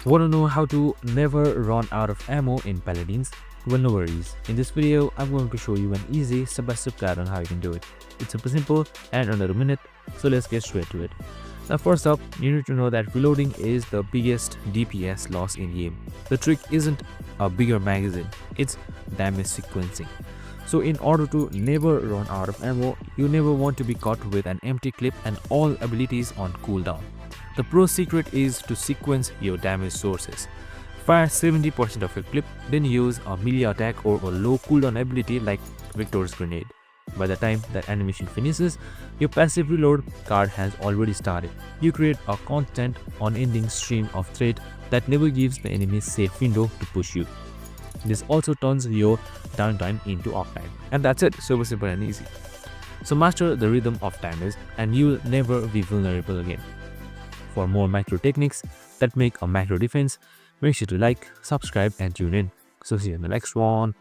Want to know how to never run out of ammo in Paladins? Well, no worries. In this video, I'm going to show you an easy step-by-step guide on how you can do it. It's super simple and under a minute, so let's get straight to it. Now first up, you need to know that reloading is the biggest DPS loss in game. The trick isn't a bigger magazine, it's damage sequencing. So in order to never run out of ammo, you never want to be caught with an empty clip and all abilities on cooldown. The pro secret is to sequence your damage sources. Fire 70% of your clip, then use a melee attack or a low cooldown ability like Victor's Grenade. By the time that animation finishes, your passive reload card has already started. You create a constant, unending stream of threat that never gives the enemy safe window to push you. This also turns your downtime into uptime. And that's it, super simple and easy. So master the rhythm of damage and you'll never be vulnerable again. For more macro techniques that make a macro defense, make sure to like, subscribe and tune in. So see you in the next one.